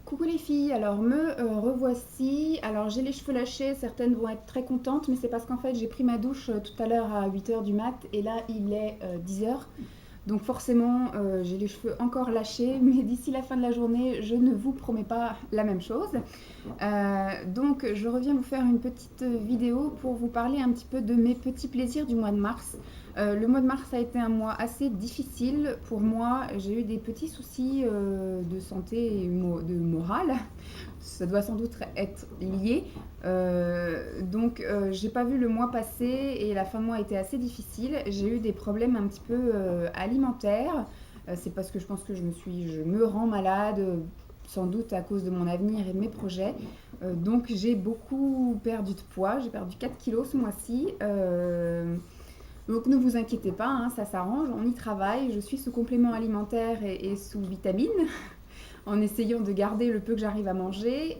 Coucou les filles, alors me revoici. Alors j'ai les cheveux lâchés, certaines vont être très contentes, mais c'est parce qu'en fait j'ai pris ma douche tout à l'heure à 8 heures du mat et là il est 10 heures. Donc forcément j'ai les cheveux encore lâchés, mais d'ici la fin de la journée je ne vous promets pas la même chose. Donc je reviens vous faire une petite vidéo pour vous parler un petit peu de mes petits plaisirs du mois de mars. Le mois de mars a été un mois assez difficile pour moi. J'ai eu des petits soucis de santé et de morale. Ça doit sans doute être lié. Donc j'ai pas vu le mois passer et la fin de mois a été assez difficile. J'ai eu des problèmes un petit peu alimentaires. C'est parce que je pense que je me rends malade, sans doute à cause de mon avenir et de mes projets. Donc j'ai beaucoup perdu de poids. J'ai perdu 4 kilos ce mois-ci. Donc ne vous inquiétez pas, hein, ça s'arrange, on y travaille. Je suis sous complément alimentaire et sous vitamines en essayant de garder le peu que j'arrive à manger.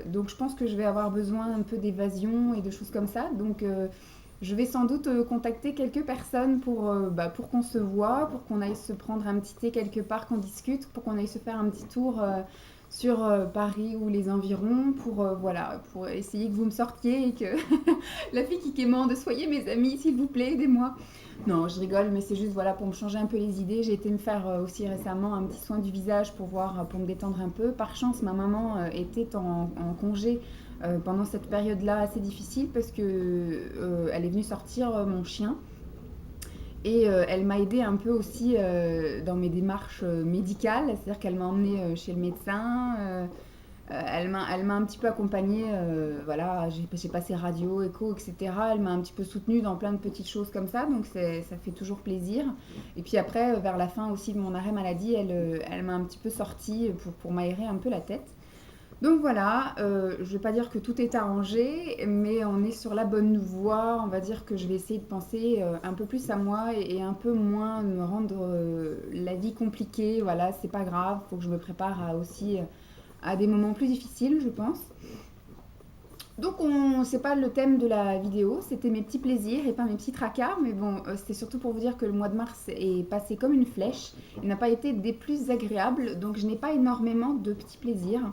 Donc je pense que je vais avoir besoin un peu d'évasion et de choses comme ça. Donc je vais sans doute contacter quelques personnes pour qu'on se voit, pour qu'on aille se prendre un petit thé quelque part, qu'on discute, pour qu'on aille se faire un petit tour sur Paris ou les environs, voilà, pour essayer que vous me sortiez et que la fille qui quémande, soyez mes amis, s'il vous plaît, aidez-moi. Non, je rigole, mais c'est juste voilà pour me changer un peu les idées. J'ai été me faire aussi récemment un petit soin du visage pour voir, pour me détendre un peu. Par chance, ma maman était en congé pendant cette période-là assez difficile parce que elle est venue sortir mon chien et elle m'a aidée un peu aussi dans mes démarches médicales, c'est-à-dire qu'elle m'a emmenée chez le médecin. Elle m'a un petit peu accompagnée, voilà, j'ai passé radio, écho, etc. Elle m'a un petit peu soutenue dans plein de petites choses comme ça, donc ça fait toujours plaisir. Et puis après, vers la fin aussi de mon arrêt maladie, elle m'a un petit peu sortie pour m'aérer un peu la tête. Donc voilà, je ne vais pas dire que tout est arrangé, mais on est sur la bonne voie. On va dire que je vais essayer de penser un peu plus à moi et un peu moins me rendre la vie compliquée. Voilà, c'est pas grave, il faut que je me prépare aussi à des moments plus difficiles, je pense. Donc c'est pas le thème de la vidéo, c'était mes petits plaisirs et pas mes petits tracas, mais bon, c'était surtout pour vous dire que le mois de mars est passé comme une flèche, il n'a pas été des plus agréables, donc je n'ai pas énormément de petits plaisirs.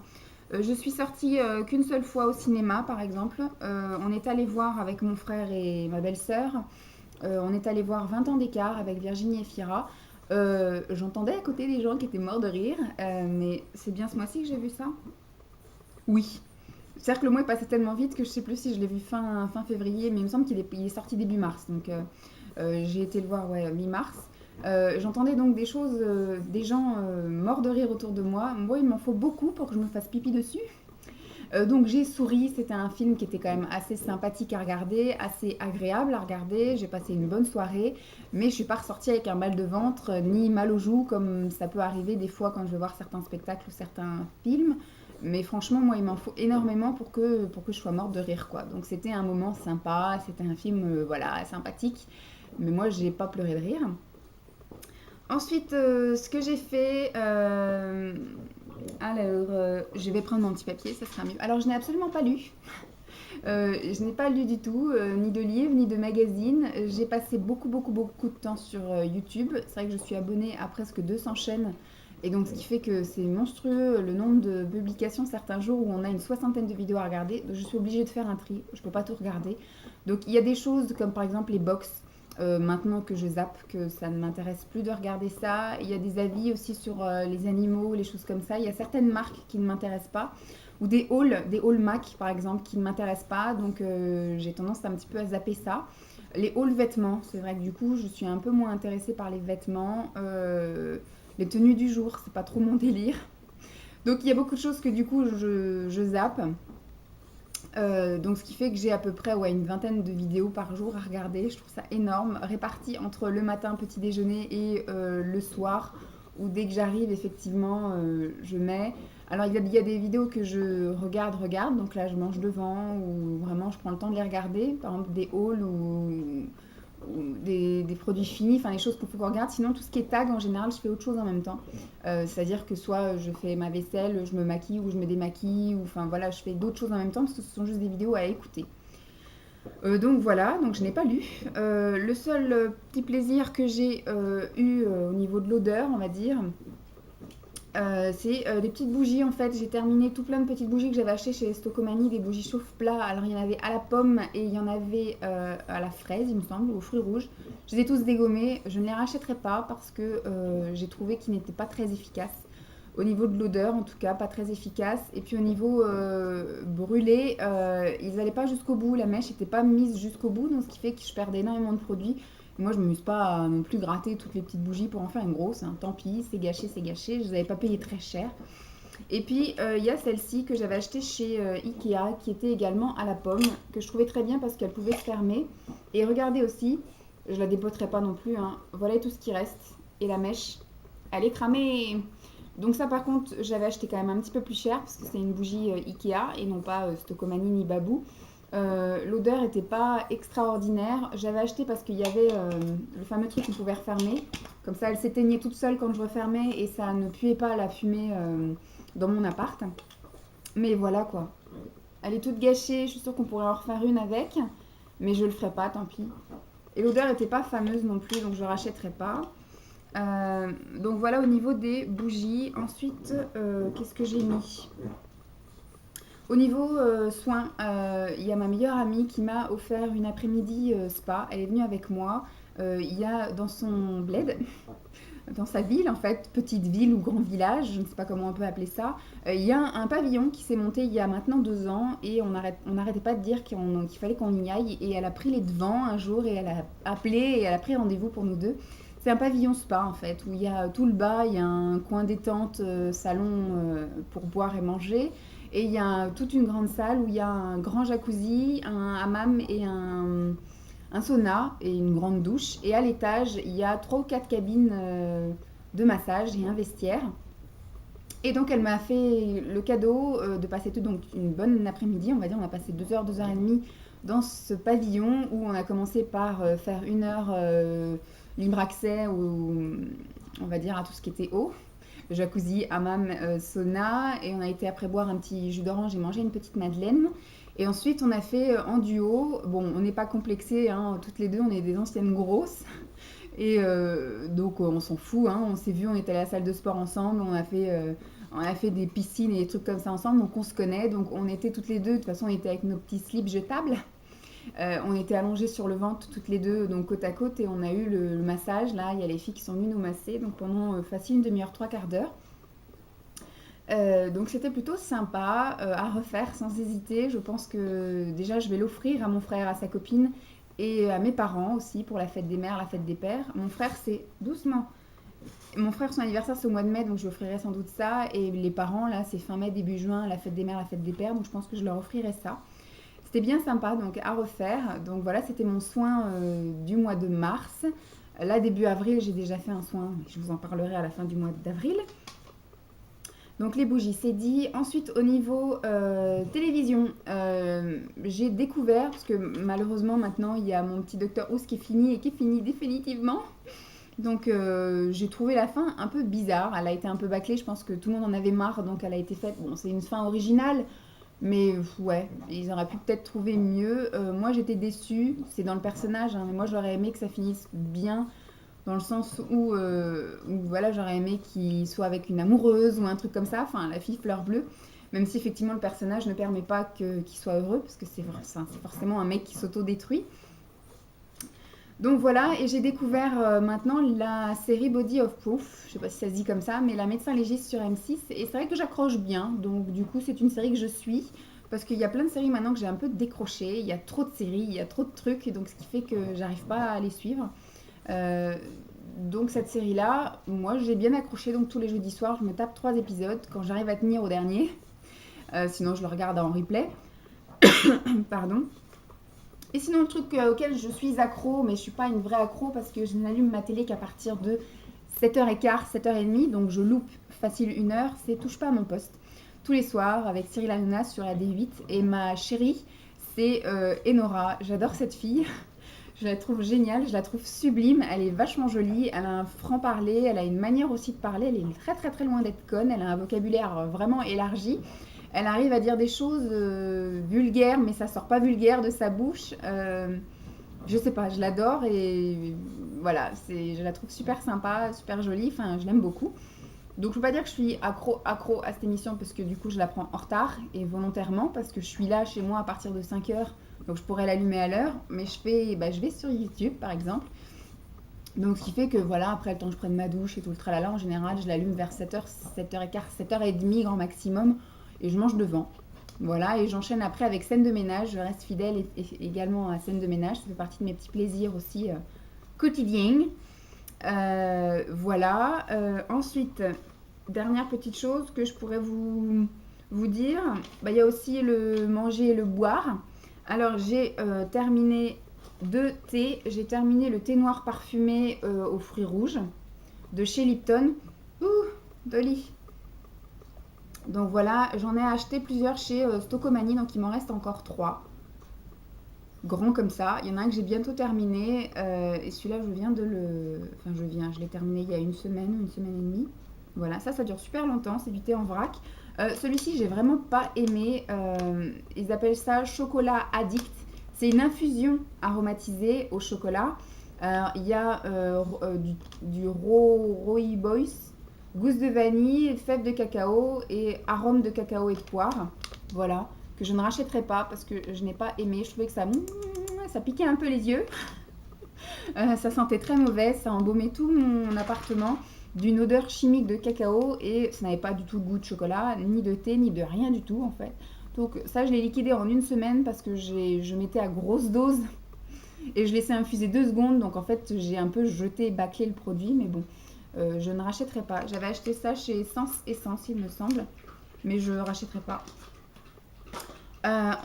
Je suis sortie qu'une seule fois au cinéma, par exemple. On est allé voir avec mon frère et ma belle-sœur. On est allé voir 20 ans d'écart avec Virginie et Fira. J'entendais à côté des gens qui étaient morts de rire, mais c'est bien ce mois-ci que j'ai vu ça. Oui. C'est-à-dire que le mois est passé tellement vite que je sais plus si je l'ai vu fin février, mais il me semble il est sorti début mars. Donc j'ai été le voir ouais, mi-mars. J'entendais donc des choses, des gens morts de rire autour de moi. Moi, il m'en faut beaucoup pour que je me fasse pipi dessus. Donc j'ai souri, c'était un film qui était quand même assez sympathique à regarder, assez agréable à regarder. J'ai passé une bonne soirée, mais je suis pas ressortie avec un mal de ventre ni mal aux joues comme ça peut arriver des fois quand je vais voir certains spectacles ou certains films. Mais franchement, moi, il m'en faut énormément pour que je sois morte de rire, quoi. Donc c'était un moment sympa, c'était un film, voilà, sympathique. Mais moi, j'ai pas pleuré de rire. Ensuite, ce que j'ai fait, je vais prendre mon petit papier, ça sera mieux. Alors, je n'ai absolument pas lu. Je n'ai pas lu du tout, ni de livres, ni de magazines. J'ai passé beaucoup, beaucoup, beaucoup de temps sur YouTube. C'est vrai que je suis abonnée à presque 200 chaînes. Et donc, ce qui fait que c'est monstrueux le nombre de publications certains jours où on a une soixantaine de vidéos à regarder. Donc, je suis obligée de faire un tri. Je ne peux pas tout regarder. Donc, il y a des choses comme par exemple les box. Maintenant que je zappe, que ça ne m'intéresse plus de regarder ça. Il y a des avis aussi sur les animaux, les choses comme ça. Il y a certaines marques qui ne m'intéressent pas. Ou des hauls Mac par exemple, qui ne m'intéressent pas. Donc j'ai tendance un petit peu à zapper ça. Les hauls vêtements, c'est vrai que du coup, je suis un peu moins intéressée par les vêtements. Les tenues du jour, c'est pas trop mon délire. Donc il y a beaucoup de choses que du coup, je zappe. Donc ce qui fait que j'ai à peu près ouais, une vingtaine de vidéos par jour à regarder. Je trouve ça énorme, réparties entre le matin, petit déjeuner et le soir, où dès que j'arrive, effectivement, je mets. Alors il y a des vidéos que je regarde, donc là je mange devant, ou vraiment je prends le temps de les regarder, par exemple des hauls ou des produits finis, enfin les choses qu'il faut qu'on regarde. Sinon tout ce qui est tag, en général, je fais autre chose en même temps. C'est-à-dire que soit je fais ma vaisselle, je me maquille ou je me démaquille, ou enfin voilà, je fais d'autres choses en même temps parce que ce sont juste des vidéos à écouter. Donc voilà, donc je n'ai pas lu. Le seul petit plaisir que j'ai eu au niveau de l'odeur, on va dire, c'est des petites bougies en fait. J'ai terminé tout plein de petites bougies que j'avais achetées chez Stocomanie, des bougies chauffe-plat. Alors il y en avait à la pomme et il y en avait à la fraise, il me semble, ou aux fruits rouges. Je les ai tous dégommés. Je ne les rachèterai pas parce que j'ai trouvé qu'ils n'étaient pas très efficaces. Au niveau de l'odeur, en tout cas, pas très efficace. Et puis au niveau brûlé, ils n'allaient pas jusqu'au bout. La mèche n'était pas mise jusqu'au bout, donc ce qui fait que je perdais énormément de produits. Moi, je ne m'amuse pas à non plus gratter toutes les petites bougies pour en faire une grosse, hein. Tant pis, c'est gâché, c'est gâché. Je ne les avais pas payé très cher. Et puis, il y a celle-ci que j'avais achetée chez Ikea, qui était également à la pomme, que je trouvais très bien parce qu'elle pouvait se fermer. Et regardez aussi, je la dépoterai pas non plus, hein. Voilà tout ce qui reste. Et la mèche, elle est cramée. Donc ça, par contre, j'avais acheté quand même un petit peu plus cher parce que c'est une bougie Ikea et non pas Stocomanie ni Babou. L'odeur n'était pas extraordinaire. J'avais acheté parce qu'il y avait le fameux truc qu'on pouvait refermer. Comme ça, elle s'éteignait toute seule quand je refermais et ça ne puait pas la fumée dans mon appart. Mais voilà quoi. Elle est toute gâchée. Je suis sûre qu'on pourrait en refaire une avec. Mais je le ferai pas, tant pis. Et l'odeur n'était pas fameuse non plus, donc je ne rachèterai pas. Donc voilà au niveau des bougies. Ensuite, qu'est-ce que j'ai mis? Au niveau soins, il y a ma meilleure amie qui m'a offert une après-midi spa. Elle est venue avec moi. Il y a dans son bled, dans sa ville en fait, petite ville ou grand village, je ne sais pas comment on peut appeler ça, il y a un pavillon qui s'est monté il y a maintenant 2 ans et on n'arrêtait pas de dire qu'il fallait qu'on y aille. Et elle a pris les devants un jour et elle a appelé et elle a pris rendez-vous pour nous deux. C'est un pavillon spa en fait, où il y a tout le bas, il y a un coin détente, salon pour boire et manger. Et il y a toute une grande salle où il y a un grand jacuzzi, un hammam et un sauna et une grande douche. Et à l'étage, il y a 3 ou 4 cabines de massage et un vestiaire. Et donc elle m'a fait le cadeau de passer donc une bonne après-midi, on va dire. On a passé 2 heures, 2 heures et demie dans ce pavillon où on a commencé par faire 1 heure libre accès on va dire à tout ce qui était eau. Jacuzzi, hammam, sauna, et on a été après boire un petit jus d'orange et manger une petite madeleine. Et ensuite, on a fait en duo. Bon, on n'est pas complexés, hein, toutes les deux, on est des anciennes grosses. Et donc, on s'en fout, hein, on s'est vu, on était à la salle de sport ensemble, on a fait des piscines et des trucs comme ça ensemble, donc on se connaît. Donc, on était toutes les deux, de toute façon, on était avec nos petits slips jetables. On était allongés sur le ventre toutes les deux, donc côte à côte, et on a eu le massage. Là, il y a les filles qui sont venues nous masser, donc pendant facile une demi-heure, 3/4 d'heure. Donc c'était plutôt sympa à refaire sans hésiter. Je pense que déjà je vais l'offrir à mon frère, à sa copine et à mes parents aussi pour la fête des mères, la fête des pères. Mon frère, c'est doucement. Mon frère, son anniversaire c'est au mois de mai, donc je lui offrirai sans doute ça. Et les parents, là, c'est fin mai, début juin, la fête des mères, la fête des pères, donc je pense que je leur offrirai ça. C'était bien sympa donc à refaire. Donc voilà, c'était mon soin du mois de mars. Là, début avril, j'ai déjà fait un soin. Je vous en parlerai à la fin du mois d'avril. Donc les bougies, c'est dit. Ensuite, au niveau télévision, j'ai découvert, parce que malheureusement maintenant, il y a mon petit Docteur House qui est fini et qui est fini définitivement. Donc j'ai trouvé la fin un peu bizarre. Elle a été un peu bâclée, je pense que tout le monde en avait marre, donc elle a été faite. Bon, c'est une fin originale. Mais ouais, ils auraient pu peut-être trouver mieux. Moi, j'étais déçue. C'est dans le personnage, hein, mais moi, j'aurais aimé que ça finisse bien, dans le sens où voilà, j'aurais aimé qu'il soit avec une amoureuse ou un truc comme ça. Enfin, la fille fleur bleue. Même si effectivement le personnage ne permet pas qu'il soit heureux, parce que c'est forcément un mec qui s'auto-détruit. Donc voilà, et j'ai découvert maintenant la série Body of Proof, je sais pas si ça se dit comme ça, mais la médecin légiste sur M6, et c'est vrai que j'accroche bien, donc du coup c'est une série que je suis, parce qu'il y a plein de séries maintenant que j'ai un peu décroché, il y a trop de séries, il y a trop de trucs, et donc ce qui fait que j'arrive pas à les suivre. Euh, donc cette série-là, moi j'ai bien accroché, donc tous les jeudis soirs je me tape 3 épisodes, quand j'arrive à tenir au dernier, sinon je le regarde en replay, pardon. Et sinon, le truc auquel je suis accro, mais je ne suis pas une vraie accro parce que je n'allume ma télé qu'à partir de 7h15, 7h30, donc je loupe facile 1 heure, c'est Touche pas à mon poste. Tous les soirs avec Cyril Hanouna sur la D8. Et ma chérie, c'est Enora. J'adore cette fille. Je la trouve géniale, je la trouve sublime. Elle est vachement jolie, elle a un franc-parler, elle a une manière aussi de parler. Elle est très très très loin d'être conne, elle a un vocabulaire vraiment élargi. Elle arrive à dire des choses vulgaires, mais ça sort pas vulgaire de sa bouche. Je sais pas, je l'adore et voilà, je la trouve super sympa, super jolie, enfin je l'aime beaucoup. Donc je ne peux pas dire que je suis accro à cette émission parce que du coup je la prends en retard et volontairement parce que je suis là chez moi à partir de 5 heures, donc je pourrais l'allumer à l'heure, mais je vais sur YouTube par exemple. Donc ce qui fait que voilà, après le temps que je prenne ma douche et tout le tralala, en général je l'allume vers 7h, 7h15, 7h30 grand maximum et je mange devant. Voilà, et j'enchaîne après avec scène de ménage, je reste fidèle également à scène de ménage, ça fait partie de mes petits plaisirs aussi quotidiens. Voilà. Ensuite, dernière petite chose que je pourrais vous dire, il y a aussi le manger et le boire. Alors, j'ai terminé 2 thés. J'ai terminé le thé noir parfumé aux fruits rouges de chez Lipton. Ouh, Dolly. Donc voilà, j'en ai acheté plusieurs chez Stocomanie, donc il m'en reste encore 3. Grands comme ça. Il y en a un que j'ai bientôt terminé et celui-là je l'ai terminé il y a une semaine et demie. Voilà, ça dure super longtemps, c'est du thé en vrac. Celui-ci j'ai vraiment pas aimé. Ils appellent ça chocolat addict. C'est une infusion aromatisée au chocolat. Alors, il y a du rooibos, gousse de vanille, fèves de cacao et arôme de cacao et de poire. Voilà, que je ne rachèterai pas parce que je n'ai pas aimé. Je trouvais que ça piquait un peu les yeux. Ça sentait très mauvais, ça embaumait tout mon appartement d'une odeur chimique de cacao et ça n'avait pas du tout le goût de chocolat, ni de thé, ni de rien du tout en fait. Donc ça, je l'ai liquidé en une semaine parce que je mettais à grosse dose et je laissais infuser 2 secondes. Donc en fait, j'ai un peu jeté, bâclé le produit, mais bon, je ne rachèterai pas. J'avais acheté ça chez Sens Essence, il me semble, mais je ne rachèterai pas.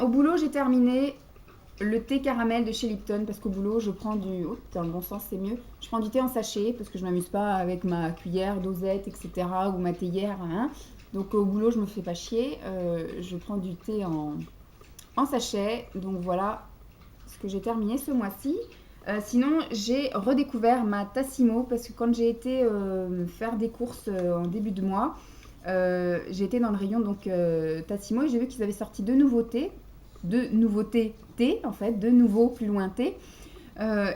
Au boulot, j'ai terminé le thé caramel de chez Lipton parce qu'au boulot, je prends du... Oh, dans le bon sens, c'est mieux. Je prends du thé en sachet parce que je m'amuse pas avec ma cuillère, dosette, etc. ou ma théière. Hein. Donc au boulot, je me fais pas chier. Je prends du thé en sachet. Donc voilà ce que j'ai terminé ce mois-ci. Sinon, j'ai redécouvert ma Tassimo parce que quand j'ai été faire des courses en début de mois, j'ai été dans le rayon donc Tassimo et j'ai vu qu'ils avaient sorti 2 nouveautés. 2 nouveautés thé en fait, 2 nouveaux plus loin thé.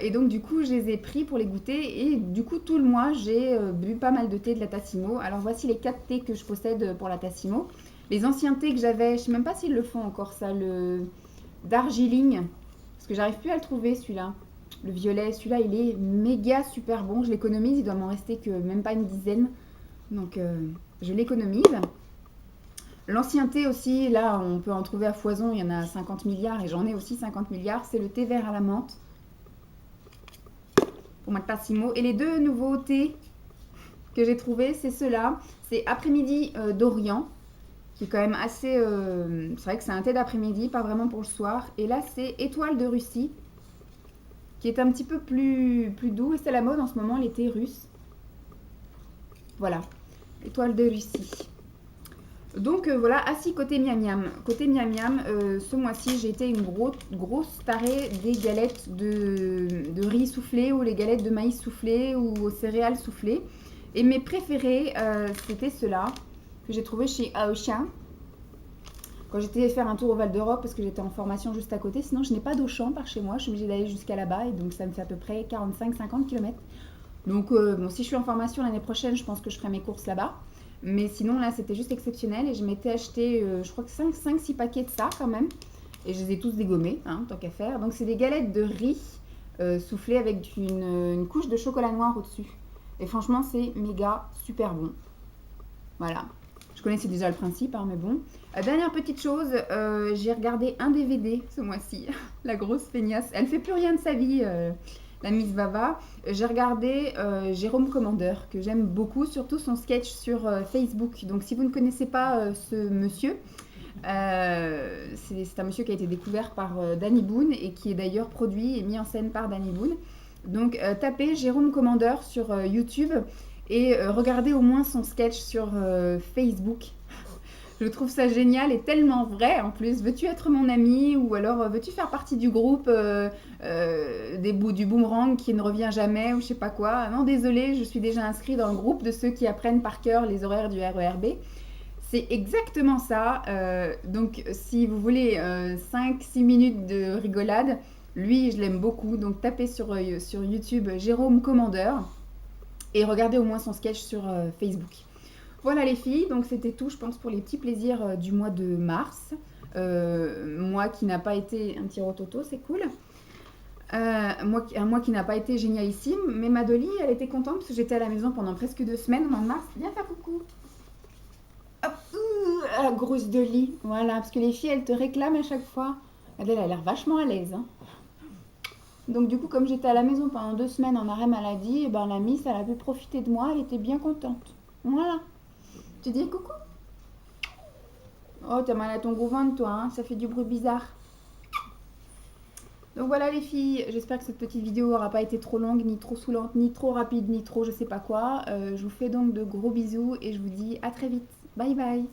Et donc du coup je les ai pris pour les goûter et du coup tout le mois j'ai bu pas mal de thé de la Tassimo. Alors voici les 4 thés que je possède pour la Tassimo. Les anciens thés que j'avais, je sais même pas s'ils le font encore ça, le Darjeeling, parce que j'arrive plus à le trouver celui-là. Le violet, celui-là il est méga super bon, je l'économise, il doit m'en rester que même pas une dizaine. Donc je l'économise. L'ancien thé aussi, là on peut en trouver à foison, il y en a 50 milliards et j'en ai aussi 50 milliards, c'est le thé vert à la menthe pour ma Tassimo. Et les 2 nouveaux thés que j'ai trouvés, c'est ceux-là. C'est après-midi d'Orient, qui est quand même assez... c'est vrai que c'est un thé d'après-midi, pas vraiment pour le soir. Et là c'est étoile de Russie, qui est un petit peu plus doux et c'est la mode en ce moment, les thés russes. Voilà, étoile de Russie. Donc voilà, assis côté miam miam. Côté miam miam, ce mois-ci, j'ai été une grosse tarée des galettes de riz soufflé ou les galettes de maïs soufflé ou aux céréales soufflées. Et mes préférés, c'était ceux-là que j'ai trouvé chez Auchan. Quand j'étais faire un tour au Val d'Europe parce que j'étais en formation juste à côté. Sinon, je n'ai pas d'Auchan par chez moi. Je suis obligée d'aller jusqu'à là-bas et donc ça me fait à peu près 45-50 km. Donc bon, si je suis en formation l'année prochaine, je pense que je ferai mes courses là-bas. Mais sinon, là, c'était juste exceptionnel. Et je m'étais acheté, je crois que 5-6 paquets de ça quand même. Et je les ai tous dégommés, hein, tant qu'à faire. Donc, c'est des galettes de riz soufflées avec une couche de chocolat noir au-dessus. Et franchement, c'est méga super bon. Voilà. Je connaissais déjà le principe, hein, mais bon. Dernière petite chose, j'ai regardé un DVD ce mois-ci. La grosse feignasse. Elle fait plus rien de sa vie, la Miss Vava. J'ai regardé Jérôme Commandeur, que j'aime beaucoup, surtout son sketch sur Facebook. Donc si vous ne connaissez pas ce monsieur, c'est un monsieur qui a été découvert par Danny Boone et qui est d'ailleurs produit et mis en scène par Danny Boone. Donc tapez Jérôme Commandeur sur YouTube et regardez au moins son sketch sur Facebook. Je trouve ça génial et tellement vrai en plus. Veux-tu être mon ami ou alors veux-tu faire partie du groupe du boomerang qui ne revient jamais ou je sais pas quoi. Non, désolé, je suis déjà inscrit dans le groupe de ceux qui apprennent par cœur les horaires du RERB. C'est exactement ça. Donc si vous voulez 5-6 minutes de rigolade, lui je l'aime beaucoup. Donc tapez sur YouTube Jérôme Commandeur et regardez au moins son sketch sur Facebook. Voilà les filles, donc c'était tout, je pense, pour les petits plaisirs du mois de mars. Moi qui n'a pas été un petit rototo, c'est cool. Un mois qui n'a pas été génialissime, mais ma Dolly, elle était contente parce que j'étais à la maison pendant presque 2 semaines au mois de mars. Viens faire coucou. Hop, la grosse Dolly. Voilà, parce que les filles, elles te réclament à chaque fois. Elle a l'air vachement à l'aise, hein. Donc du coup, comme j'étais à la maison pendant 2 semaines en arrêt maladie, et ben la Miss, elle a pu profiter de moi, elle était bien contente. Voilà. Tu dis coucou. Oh, t'as mal à ton gros ventre, toi, hein, ça fait du bruit bizarre. Donc voilà les filles, j'espère que cette petite vidéo n'aura pas été trop longue, ni trop saoulante, ni trop rapide, ni trop je sais pas quoi. Je vous fais donc de gros bisous et je vous dis à très vite. Bye bye.